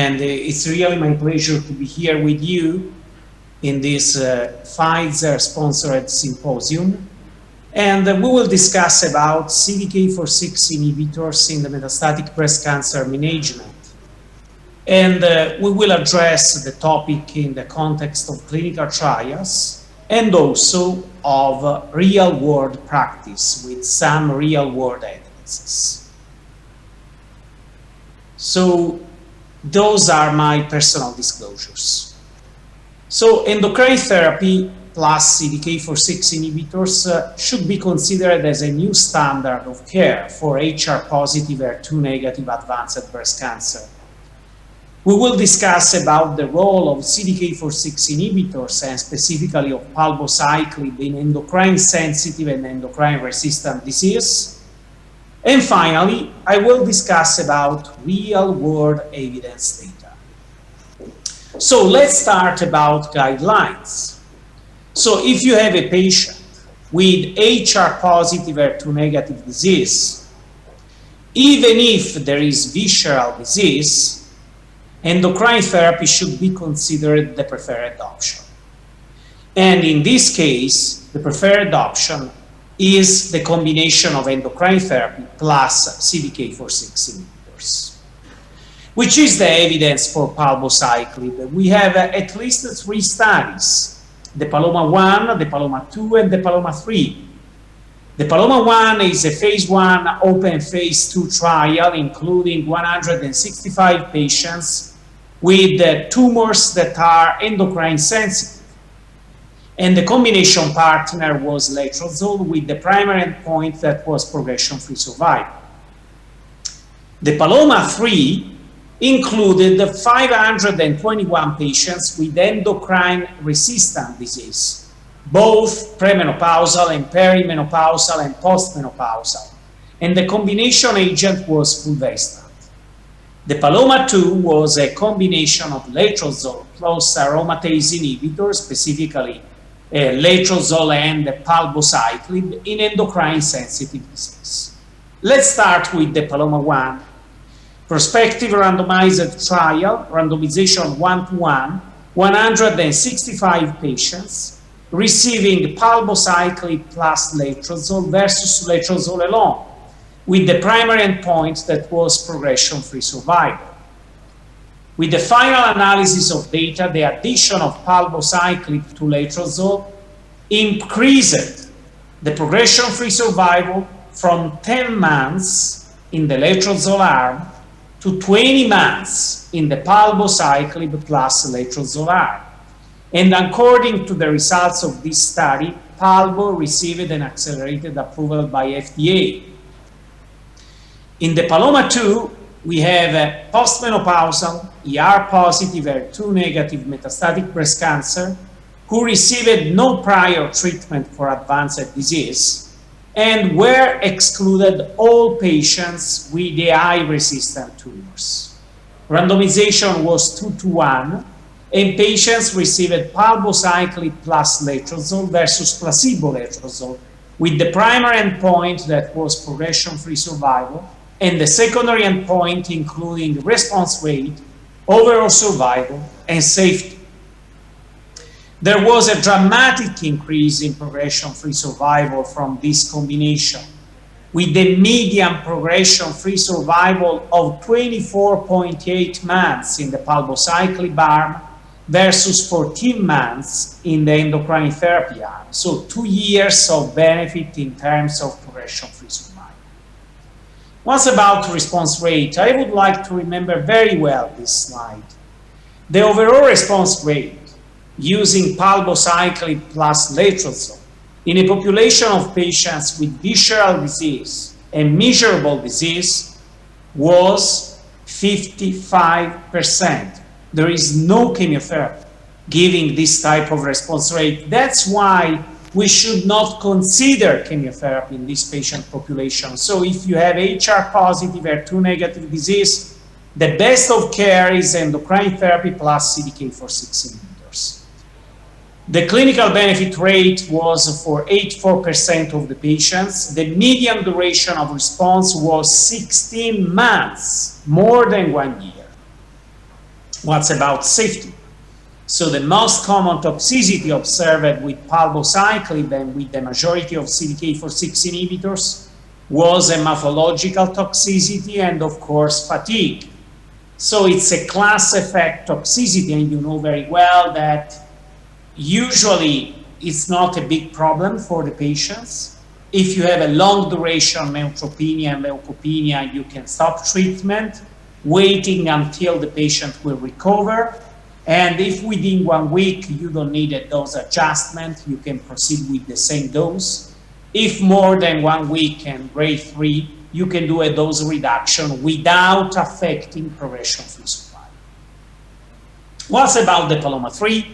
And it's really my pleasure to be here with you in this Pfizer sponsored symposium. And we will discuss about CDK4/6 inhibitors in the metastatic breast cancer management. And we will address the topic in the context of clinical trials and also of real-world practice with some real-world evidences. So those are my personal disclosures. So endocrine therapy plus CDK4/6 inhibitors should be considered as a new standard of care for HR-positive, HER2-negative advanced breast cancer. We will discuss about the role of CDK4/6 inhibitors and specifically of palbociclib in endocrine-sensitive and endocrine-resistant disease. And finally, I will discuss about real-world evidence data. So let's start about guidelines. So if you have a patient with HR-positive, HER2-negative disease, even if there is visceral disease, endocrine therapy should be considered the preferred option. And in this case, the preferred option is the combination of endocrine therapy plus CDK4/6 inhibitors. Which is the evidence for palbociclib? We have at least 3 studies, the PALOMA-1, the PALOMA-2, and the PALOMA-3. The PALOMA-1 is a phase 1 open phase 2 trial, including 165 patients with tumors that are endocrine sensitive. And the combination partner was letrozole with the primary endpoint that was progression-free survival. The PALOMA-3 included 521 patients with endocrine-resistant disease, both premenopausal and perimenopausal and postmenopausal, and the combination agent was fulvestrant. The PALOMA-2 was a combination of letrozole plus aromatase inhibitor, specifically letrozole and palbociclib in endocrine-sensitive disease. Let's start with the PALOMA-1. Prospective randomized trial, randomization 1-to-1, 165 patients receiving palbociclib plus letrozole versus letrozole alone, with the primary endpoint that was progression-free survival. With the final analysis of data, the addition of palbociclib to letrozole increased the progression-free survival from 10 months in the letrozole arm to 20 months in the palbociclib plus letrozole arm. And according to the results of this study, palbo received an accelerated approval by FDA. In the PALOMA-2, we have postmenopausal, ER-positive, HER2-negative metastatic breast cancer who received no prior treatment for advanced disease and were excluded all patients with AI-resistant tumors. Randomization was 2-to-1, and patients received palbociclib plus letrozole versus placebo letrozole, with the primary endpoint that was progression-free survival, and the secondary endpoint including response rate, overall survival, and safety. There was a dramatic increase in progression-free survival from this combination, with the median progression-free survival of 24.8 months in the palbociclib arm versus 14 months in the endocrine therapy arm. So 2 years of benefit in terms of progression-free survival. What's about response rate? I would like to remember very well this slide. The overall response rate using palbociclib plus letrozole in a population of patients with visceral disease and measurable disease was 55%. There is no chemotherapy giving this type of response rate. That's why we should not consider chemotherapy in this patient population. So if you have HR-positive, HER2-negative disease, the best of care is endocrine therapy plus CDK4/6 inhibitors. The clinical benefit rate was for 84% of the patients. The median duration of response was 16 months, more than 1 year. What's about safety? So the most common toxicity observed with palbociclib and with the majority of CDK4/6 inhibitors was hematological toxicity and, of course, fatigue. So it's a class effect toxicity, and you know very well that usually it's not a big problem for the patients. If you have a long duration neutropenia and leukopenia, you can stop treatment, waiting until the patient will recover. And if within 1 week you don't need a dose adjustment, you can proceed with the same dose. If more than 1 week and grade 3, you can do a dose reduction without affecting progression-free survival. What's about the PALOMA-3?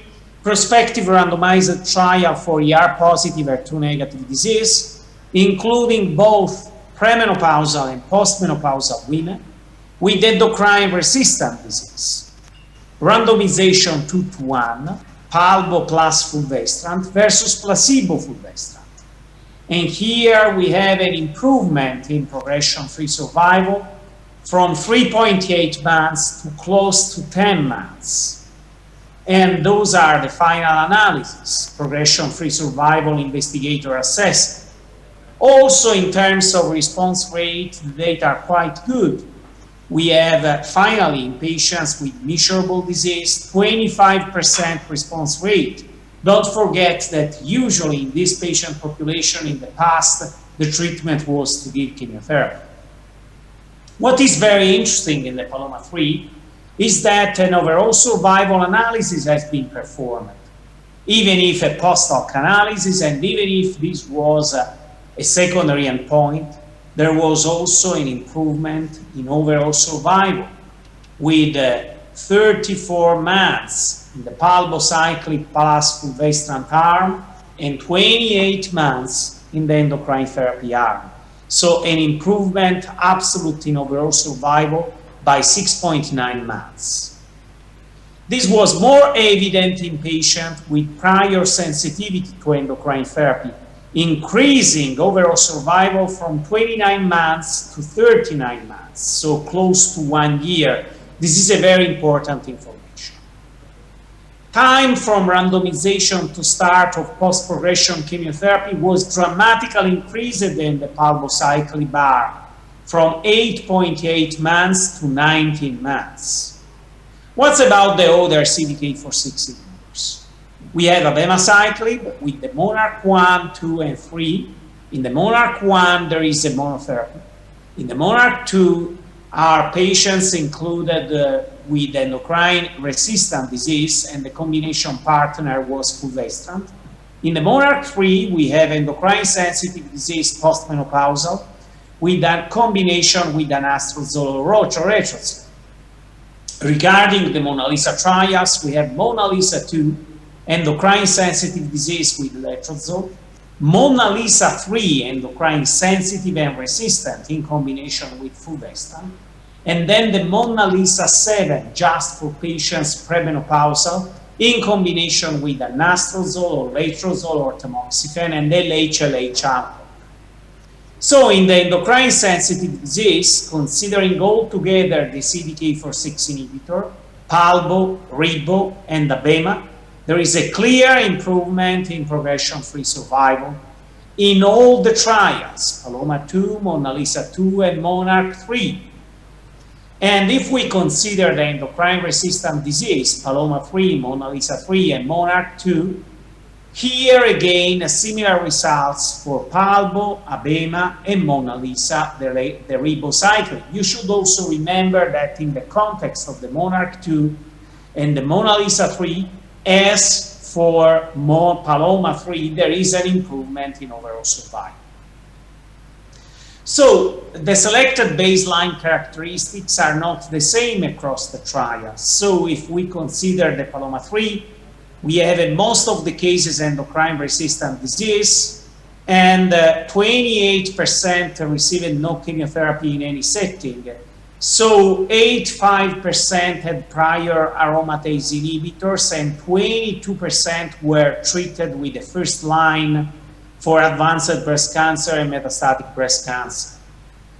Prospective randomized trial for ER-positive, HER2-negative disease, including both premenopausal and postmenopausal women with endocrine-resistant disease. Randomization 2-to-1, palbo plus fulvestrant versus placebo fulvestrant. And here we have an improvement in progression-free survival from 3.8 months to close to 10 months. And those are the final analysis, progression-free survival investigator assessment. Also in terms of response rate, the data are quite good. We have finally in patients with measurable disease, 25% response rate. Don't forget that usually in this patient population in the past, the treatment was to give chemotherapy. What is very interesting in the PALOMA-3 is that an overall survival analysis has been performed, even if a post-hoc analysis and even if this was a secondary endpoint. There was also an improvement in overall survival with 34 months in the palbociclib plus fulvestrant arm and 28 months in the endocrine therapy arm. So an improvement absolute in overall survival by 6.9 months. This was more evident in patients with prior sensitivity to endocrine therapy, increasing overall survival from 29 months to 39 months, so close to 1 year. This is a very important information. Time from randomization to start of post-progression chemotherapy was dramatically increased in the palbociclib arm, from 8.8 months to 19 months. What's about the other CDK4/6 inhibitors? We have abemaciclib with the MONARCH 1, 2, and 3. In the MONARCH 1, there is a monotherapy. In the MONARCH 2, are patients included with endocrine-resistant disease, and the combination partner was fulvestrant. In the MONARCH 3, we have endocrine-sensitive disease postmenopausal with a combination with anastrozole or letrozole. Regarding the Mona Lisa trials, we have Mona Lisa 2, endocrine-sensitive disease with letrozole, Mona Lisa 3, endocrine-sensitive and resistant in combination with fulvestrant, and then the Mona Lisa 7, just for patients premenopausal, in combination with anastrozole or letrozole or tamoxifen and LHLH alcohol. So in the endocrine-sensitive disease, considering altogether the CDK4/6 inhibitor, palbo, ribo, and abema, there is a clear improvement in progression-free survival in all the trials, PALOMA-2, Mona Lisa 2, and MONARCH 3. And if we consider the endocrine-resistant disease, PALOMA-3, Mona Lisa 3, and MONARCH 2, here again, similar results for palbo, abema, and Mona Lisa, the ribociclib. You should also remember that in the context of the MONARCH 2 and the Mona Lisa 3, as for PALOMA-3, there is an improvement in overall survival. So the selected baseline characteristics are not the same across the trials. So if we consider the PALOMA-3, we have in most of the cases endocrine-resistant disease, and 28% received no chemotherapy in any setting. So 85% had prior aromatase inhibitors, and 22% were treated with the first line for advanced breast cancer and metastatic breast cancer.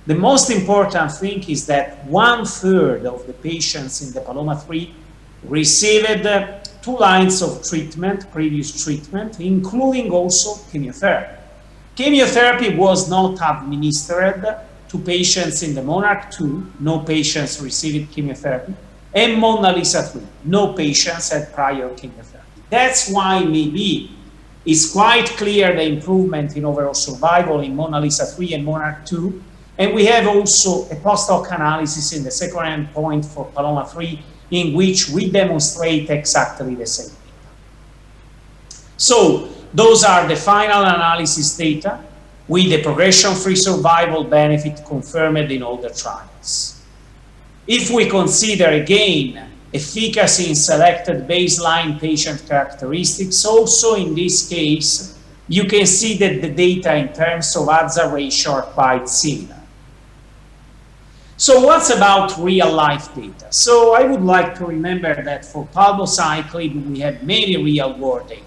The most important thing is that 1/3 of the patients in the PALOMA-3 received 2 lines of treatment, previous treatment, including also chemotherapy. Chemotherapy was not administered to patients in the Monarch 2, no patients received chemotherapy, and Mona Lisa 3, no patients had prior chemotherapy. That's why maybe it's quite clear the improvement in overall survival in Mona Lisa 3 and Monarch 2, and we have also a post-hoc analysis in the second endpoint for Paloma 3 in which we demonstrate exactly the same data. So those are the final analysis data with the progression-free survival benefit confirmed in all the trials. If we consider again efficacy in selected baseline patient characteristics, also in this case, you can see that the data in terms of hazard ratio are quite similar. So what's about real-life data? So I would like to remember that for palbociclib, we have many real-world data.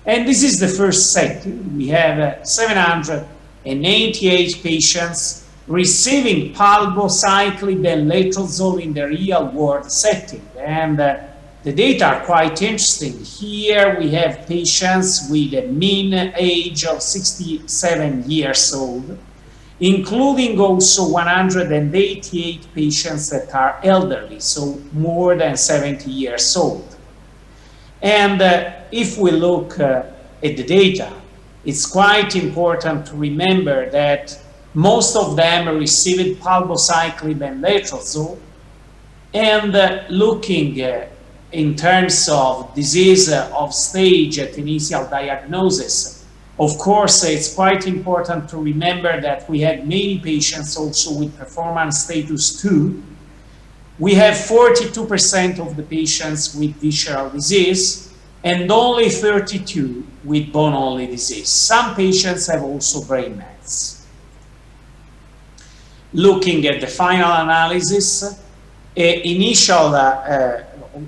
And this is the first setting. We have 788 patients receiving palbociclib and letrozole in the real-world setting. And the data are quite interesting. Here we have patients with a mean age of 67 years old, including also 188 patients that are elderly, so more than 70 years old. And if we look at the data, it's quite important to remember that most of them received palbociclib and letrozole. And looking in terms of disease of stage at initial diagnosis, of course, it's quite important to remember that we had many patients also with performance status 2. We have 42% of the patients with visceral disease and only 32 with bone-only disease. Some patients have also brain mets. Looking at the final analysis, initial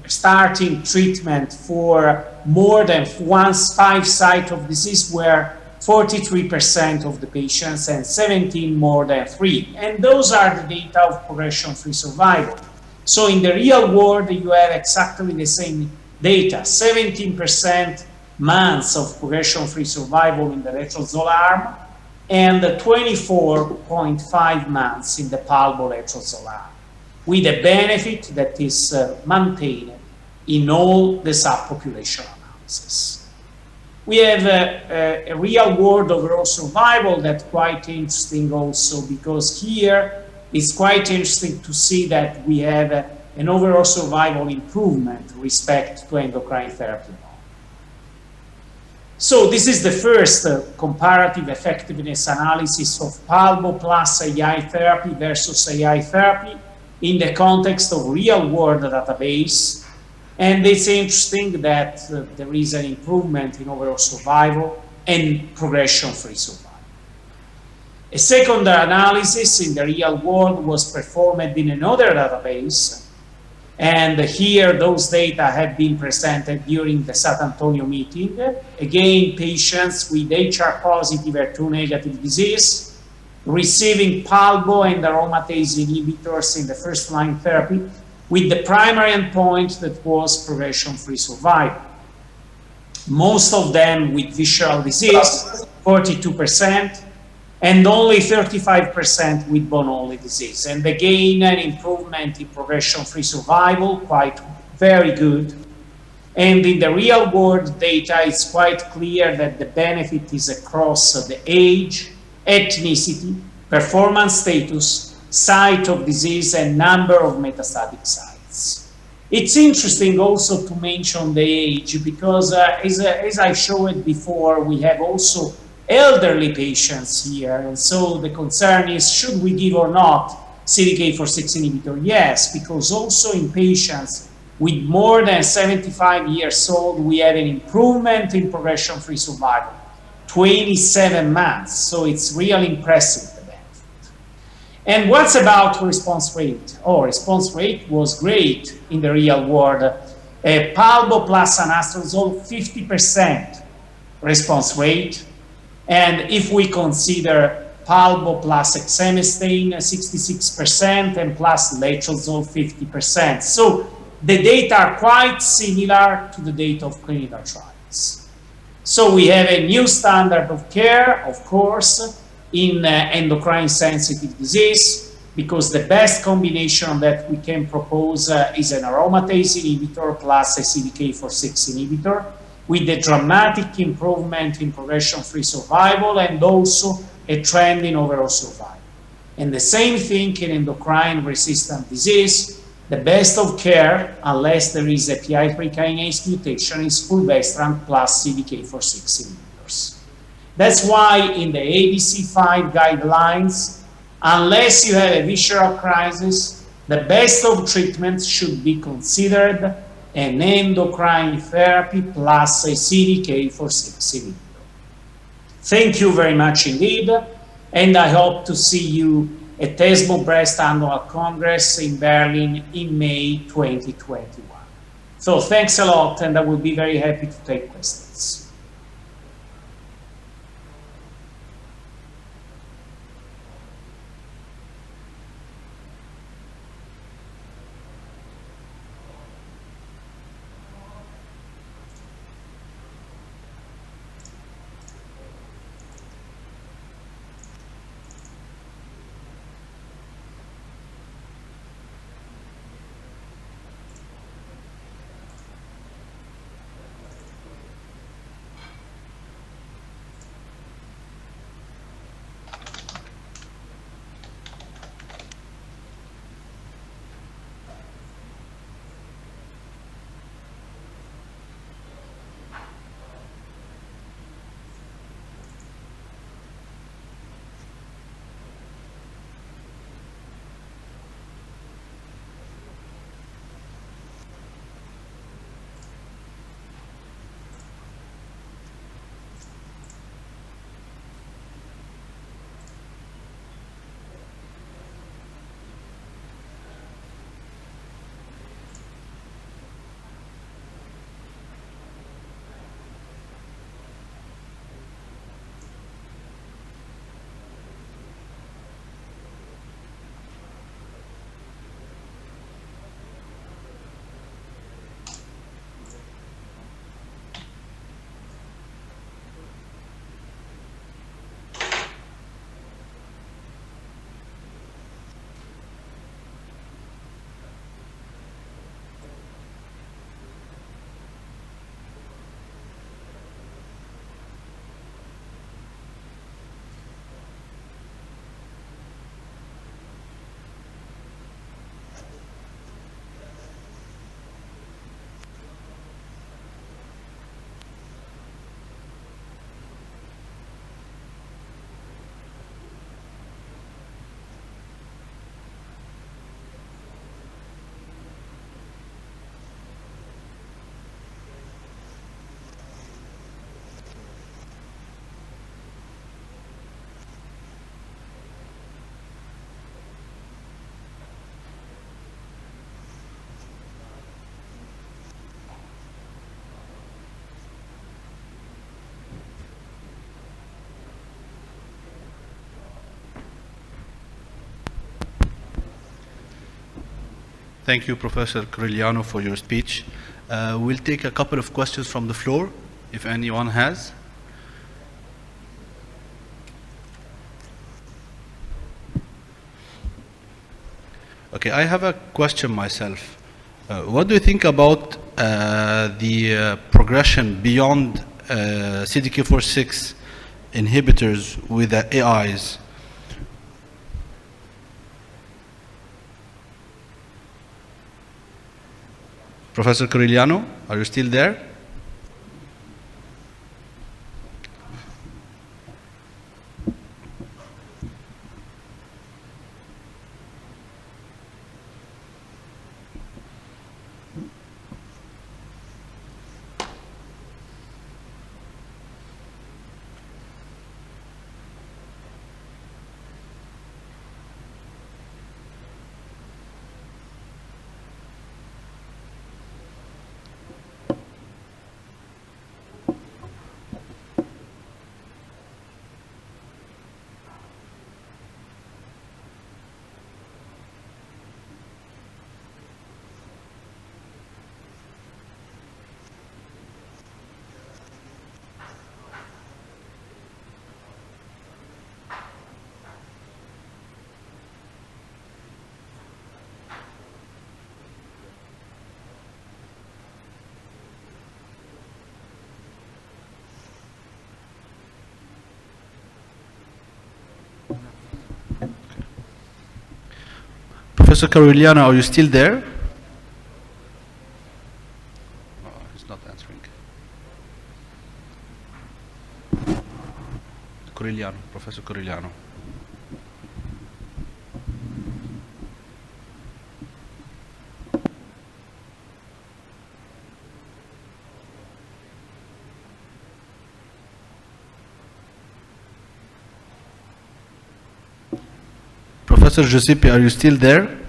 starting treatment for more than 5 sites of disease were 43% of the patients and 17 more than 3. And those are the data of progression-free survival. So in the real world, you have exactly the same data, 17% months of progression-free survival in the letrozole arm and 24.5 months in the palbo-letrozole arm, with a benefit that is maintained in all the subpopulation analysis. We have a real-world overall survival that's quite interesting also, because here it's quite interesting to see that we have an overall survival improvement with respect to endocrine therapy. So this is the first comparative effectiveness analysis of palbo plus AI therapy versus AI therapy in the context of real-world database. And it's interesting that there is an improvement in overall survival and progression-free survival. A second analysis in the real world was performed in another database. And here those data have been presented during the San Antonio meeting. Again, patients with HR positive HER2 negative disease receiving palbo and aromatase inhibitors in the first line therapy, with the primary endpoint that was progression-free survival. Most of them with visceral disease, 42%, and only 35% with bone-only disease. And again, an improvement in progression-free survival, quite very good. And in the real-world data, it's quite clear that the benefit is across the age, ethnicity, performance status, site of disease, and number of metastatic sites. It's interesting also to mention the age, because as I showed before, we have also elderly patients here, and so the concern is, should we give or not CDK4/6 inhibitor? Yes, because also in patients with more than 75 years old, we have an improvement in progression-free survival, 27 months, so it's really impressive. And what's about response rate? Oh, response rate was great in the real world. Palbo plus anastrozole, 50% response rate. And if we consider palbo plus exemestane, 66%, and plus letrozole, 50%. So the data are quite similar to the data of clinical trials. So we have a new standard of care, of course, in endocrine sensitive disease, because the best combination that we can propose is an aromatase inhibitor plus a CDK4/6 inhibitor, with a dramatic improvement in progression-free survival and also a trend in overall survival. And the same thing in endocrine resistant disease. The best of care, unless there is a PI3 kinase mutation, is fulvestrant plus CDK4/6 inhibitors. That's why in the ABC5 guidelines, unless you have a visceral crisis, the best of treatments should be considered an endocrine therapy plus a CDK4/6 inhibitor. Thank you very much indeed, and I hope to see you at ESMO Breast Annual Congress in Berlin in May 2021. So thanks a lot, and I will be very happy to take questions. Thank you, Professor Corigliano, for your speech. We'll take a couple of questions from the floor, if anyone has. Okay, I have a question myself. What do you think about the progression beyond CDK4/6 inhibitors with the AIs? Professor Corigliano, are you still there? Professor Corigliano, are you still there? Oh, he's not answering. Corigliano, Professor Corigliano. Professor Giuseppe, are you still there?